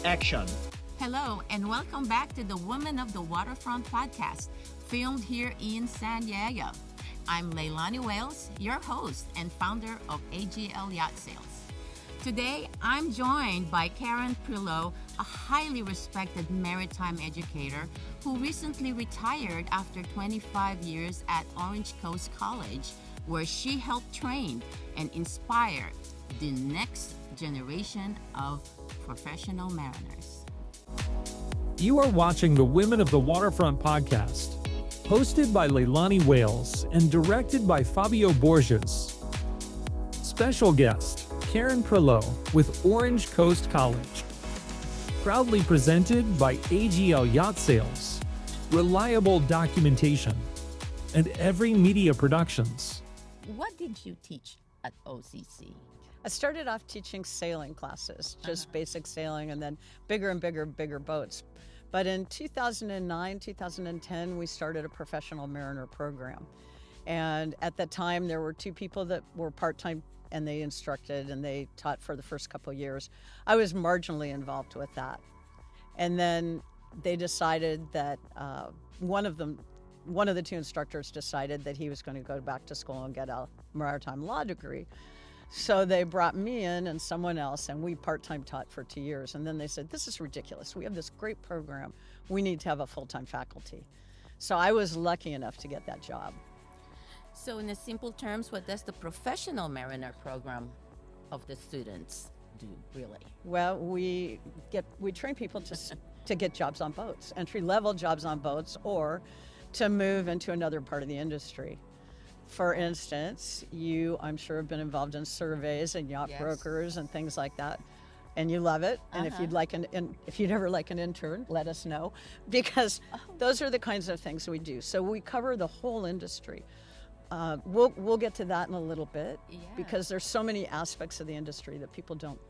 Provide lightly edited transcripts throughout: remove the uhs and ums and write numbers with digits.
action. Hello, and welcome back to the Women of the Waterfront Podcast, filmed here in San Diego. I'm Leilani Wales, your host and founder of AGL Yacht Sales. Today, I'm joined by Karen Prioleau, a highly respected maritime educator who recently retired after 25 years at Orange Coast College, where she helped train and inspire the next generation of professional mariners. You are watching the Women of the Waterfront Podcast, hosted by Leilani Wales and directed by Fabio Borges. Special guest, Karen Prioleau with Orange Coast College. Proudly presented by AGL Yacht Sales, Reliable Documentation, and Every Media Productions. What did you teach at OCC? I started off teaching sailing classes, just basic sailing, and then bigger and bigger boats. But in 2009, 2010, we started a professional mariner program. And at that time, there were two people that were part-time, and they instructed and they taught for the first couple of years. I was marginally involved with that. And then they decided that one of the two instructors decided that he was going to go back to school and get a maritime law degree. So they brought me in and someone else, and we part-time taught for 2 years. And then they said, this is ridiculous. We have this great program. We need to have a full-time faculty. So I was lucky enough to get that job. So in simple terms, what does the professional mariner program of the students do, really? Well, we train people to get jobs on boats, entry-level jobs on boats, or to move into another part of the industry. For instance, you, I'm sure, have been involved in surveys and yacht brokers and things like that, and you love it. And if you'd ever like an intern, let us know, because those are the kinds of things we do. So we cover the whole industry. We'll get to that in a little bit, because there's so many aspects of the industry that people don't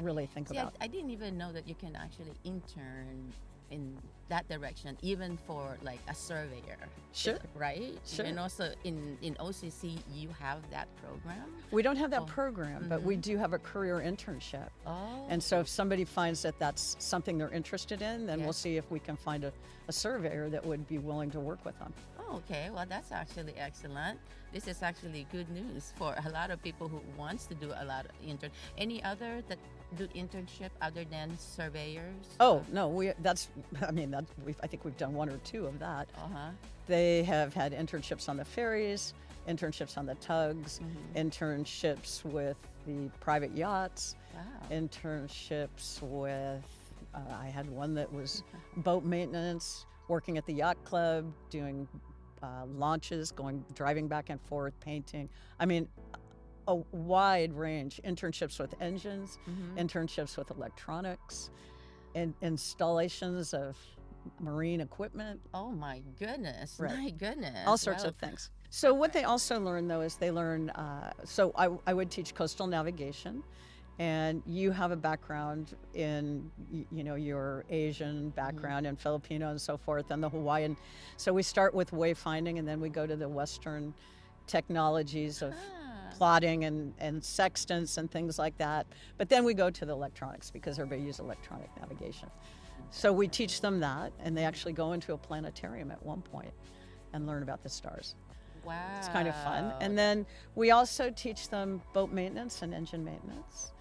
really think about. I didn't even know that you can actually intern in that direction, even for like a surveyor. Sure. Right? Sure. And also in OCC, you have that program? We don't have that program, but we do have a career internship. Oh. And so if somebody finds that that's something they're interested in, then we'll see if we can find a surveyor that would be willing to work with them. Oh, okay. Well, that's actually excellent. This is actually good news for a lot of people who wants to do a lot of intern. Any other that do internship other than surveyors? Oh, no, I think we've done one or two of that. They have had internships on the ferries, internships on the tugs, internships with the private yachts, internships with, I had one that was boat maintenance, working at the yacht club, doing launches, driving back and forth, painting. I mean, a wide range. Internships with engines, internships with electronics, and installations of marine equipment. Oh my goodness! Right. My goodness! All sorts of things. So what they also learn, though, is they learn. So I would teach coastal navigation, and you have a background in your Asian background and Filipino and so forth, and the Hawaiian. So we start with wayfinding, and then we go to the Western technologies of plotting and sextants and things like that. But then we go to the electronics, because everybody uses electronic navigation. So we teach them that, and they actually go into a planetarium at one point and learn about the stars. Wow. It's kind of fun. And then we also teach them boat maintenance and engine maintenance,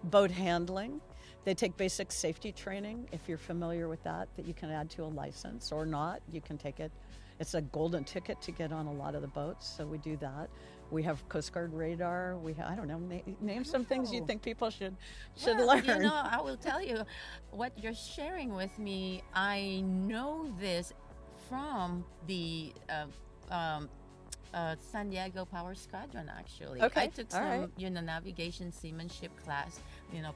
boat handling. They take basic safety training, if you're familiar with that you can add to a license or not. You can take it. It's a golden ticket to get on a lot of the boats, so we do that. We have Coast Guard radar. We have, I don't know, name some things you think people should learn. I will tell you what you're sharing with me. I know this from the San Diego Power Squadron, actually. Okay. I took some, navigation seamanship class,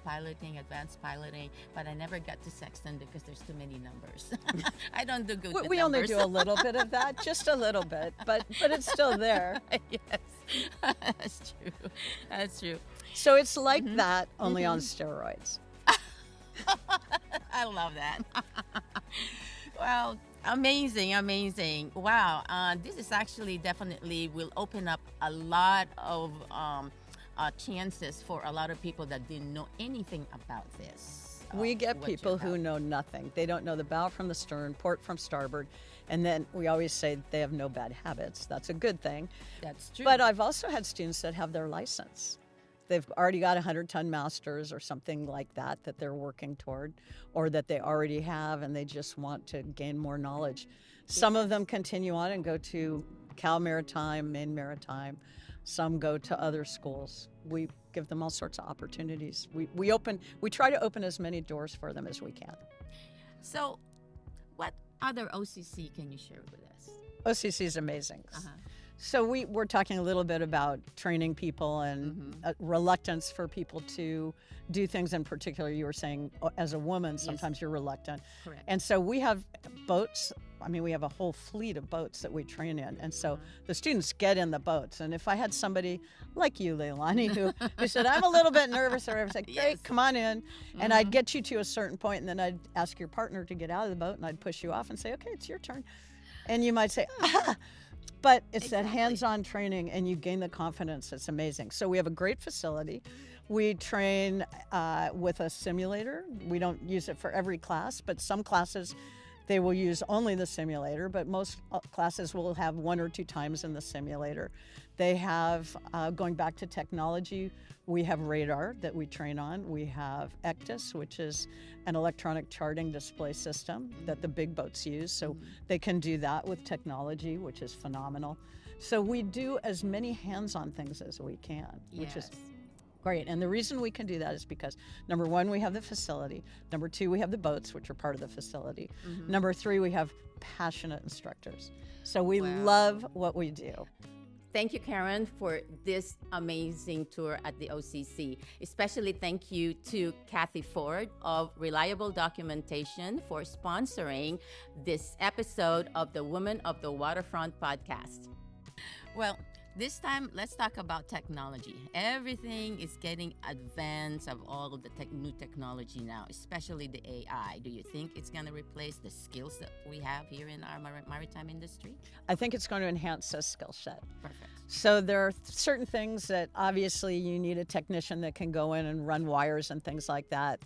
piloting, advanced piloting, but I never got to sextant because there's too many numbers. I don't do good with we numbers. only do a little bit of that, just a little bit, but it's still there. Yes, that's true. That's true. So it's like that, only on steroids. I love that. Well, amazing. Wow. This is actually definitely will open up a lot of chances for a lot of people that didn't know anything about this. We get what you people who have. know nothing. They don't know the bow from the stern, port from starboard. And then we always say they have no bad habits. That's a good thing. That's true. But I've also had students that have their license. They've already got a 100-ton masters or something like that they're working toward, or that they already have and they just want to gain more knowledge. Some of them continue on and go to Cal Maritime, Maine Maritime. Some go to other schools. We give them all sorts of opportunities. We try to open as many doors for them as we can. So, what other OCC can you share with us? OCC is amazing. Uh-huh. So we're talking a little bit about training people and reluctance for people to do things. In particular, you were saying as a woman, sometimes you're reluctant. Correct. And so we have boats. I mean, we have a whole fleet of boats that we train in. And so the students get in the boats. And if I had somebody like you, Leilani, who said, I'm a little bit nervous, or I was like, great, Yes. come on in. And I'd get you to a certain point, and then I'd ask your partner to get out of the boat, and I'd push you off and say, okay, it's your turn. And you might say, ah. But it's that hands-on training, and you gain the confidence. It's amazing. So we have a great facility. We train with a simulator. We don't use it for every class, but some classes, they will use only the simulator, but most classes will have 1 or 2 times in the simulator. They have, going back to technology, we have radar that we train on. We have ECDIS, which is an electronic charting display system that the big boats use. So they can do that with technology, which is phenomenal. So we do as many hands-on things as we can, which is great. And the reason we can do that is because, number one, we have the facility. Number two, we have the boats, which are part of the facility. Number three, we have passionate instructors. So we love what we do. Thank you, Karen, for this amazing tour at the OCC. Especially thank you to Kathy Ford of Reliable Documentation for sponsoring this episode of the Women of the Waterfront podcast. Well, this time, let's talk about technology. Everything is getting advanced of all of the new technology now, especially the AI. Do you think it's going to replace the skills that we have here in our maritime industry? I think it's going to enhance the skill set. Perfect. So there are certain things that obviously you need a technician that can go in and run wires and things like that.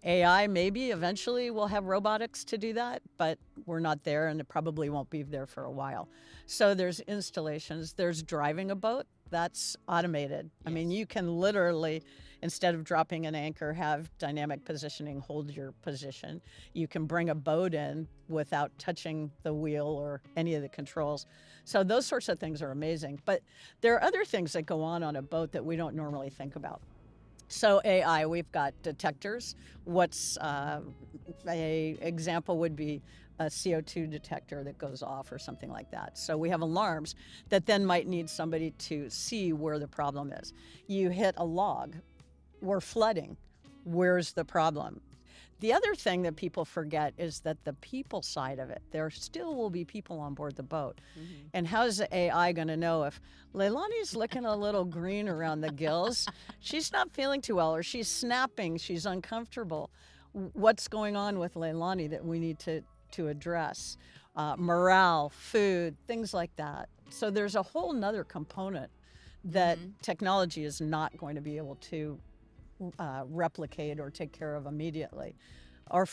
AI maybe eventually will have robotics to do that, but we're not there, and it probably won't be there for a while. So there's installations, there's driving a boat, that's automated. I mean, you can literally, instead of dropping an anchor, have dynamic positioning hold your position. You can bring a boat in without touching the wheel or any of the controls. So those sorts of things are amazing. But there are other things that go on a boat that we don't normally think about. So AI, we've got detectors. What's a example would be a CO2 detector that goes off or something like that. So we have alarms that then might need somebody to see where the problem is. You hit a log, we're flooding, where's the problem? The other thing that people forget is that the people side of it, there still will be people on board the boat. And how's the AI going to know if Leilani's looking a little green around the gills, she's not feeling too well, or she's snapping, she's uncomfortable? What's going on with Leilani that we need to address? Morale, food, things like that. So there's a whole nother component that technology is not going to be able to replicate or take care of immediately, or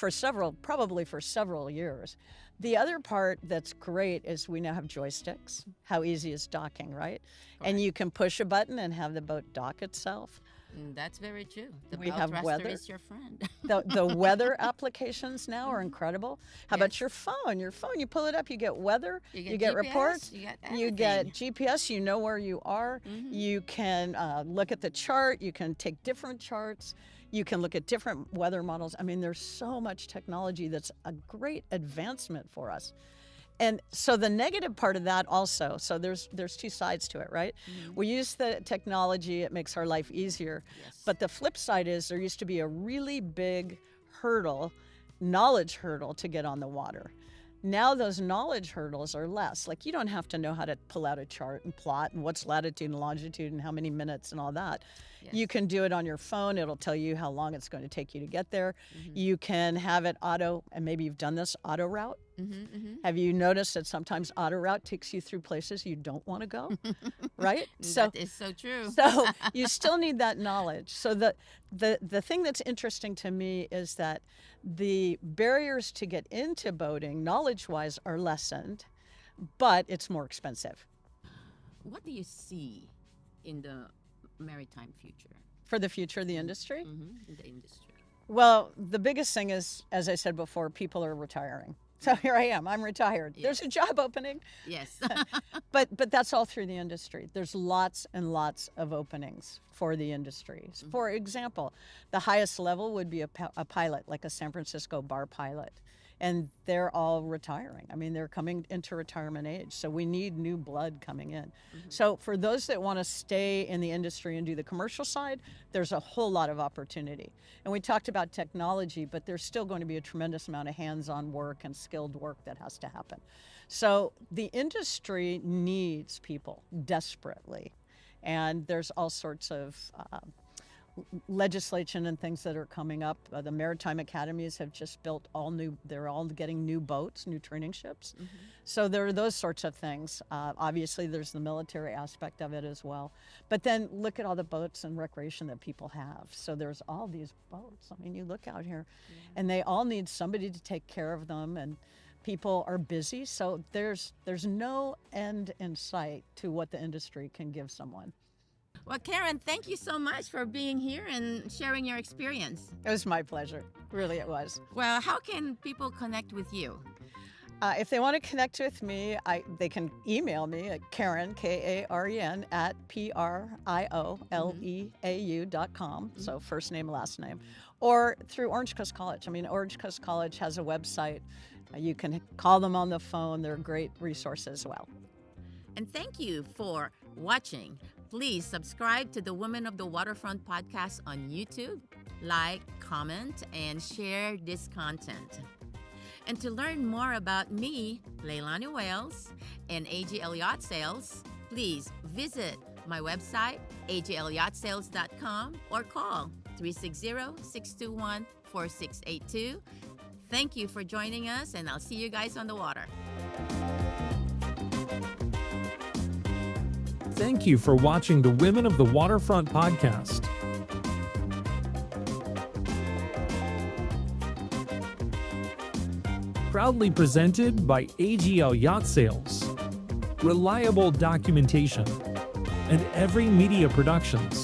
probably for several years. The other part that's great is we now have joysticks. How easy is docking, right? And you can push a button and have the boat dock itself. That's very true. The We boat have thruster weather. is your friend. The weather applications now are incredible. How about your phone? Your phone, you pull it up, you get weather, you get GPS, reports, you get GPS, you know where you are. You can look at the chart, you can take different charts, you can look at different weather models. I mean, there's so much technology that's a great advancement for us. And so the negative part of that also, so there's two sides to it, right? We use the technology, it makes our life easier. But the flip side is there used to be a really big knowledge hurdle to get on the water. Now those knowledge hurdles are less. Like, you don't have to know how to pull out a chart and plot and what's latitude and longitude and how many minutes and all that. You can do it on your phone. It'll tell you how long it's going to take you to get there. You can have it auto, and maybe you've done this, auto route. Have you noticed that sometimes auto route takes you through places you don't want to go? Right? That is so true. So you still need that knowledge. So the thing that's interesting to me is that the barriers to get into boating, knowledge-wise, are lessened, but it's more expensive. What do you see in the maritime future? For the future of the industry? In the industry. Well, the biggest thing is, as I said before, people are retiring. So here I am. I'm retired. Yes. There's a job opening. Yes. But that's all through the industry. There's lots and lots of openings for the industry. For example, the highest level would be a pilot, like a San Francisco bar pilot. And they're all retiring. I mean, they're coming into retirement age. So we need new blood coming in. So for those that want to stay in the industry and do the commercial side, there's a whole lot of opportunity. And we talked about technology, but there's still going to be a tremendous amount of hands-on work and skilled work that has to happen. So the industry needs people desperately. And there's all sorts of legislation and things that are coming up. The maritime academies have just built they're all getting new boats, new training ships. So there are those sorts of things. Obviously there's the military aspect of it as well. But then look at all the boats and recreation that people have. So there's all these boats. I mean, you look out here and they all need somebody to take care of them, and people are busy. So there's no end in sight to what the industry can give someone. Well, Karen, thank you so much for being here and sharing your experience. It was my pleasure. Really, it was. Well, how can people connect with you? If they want to connect with me, they can email me at Karen, Karen, at prioleau.com. So first name, last name. Or through Orange Coast College. I mean, Orange Coast College has a website. You can call them on the phone. They're a great resource as well. And thank you for watching. Please subscribe to the Women of the Waterfront podcast on YouTube, like, comment, and share this content. And to learn more about me, Leilani Wales, and AGL Yacht Sales, please visit my website, aglyachtsales.com, or call 360-621-4682. Thank you for joining us, and I'll see you guys on the water. Thank you for watching the Women of the Waterfront podcast. Proudly presented by AGL Yacht Sales, Reliable Documentation, and Every Media Productions.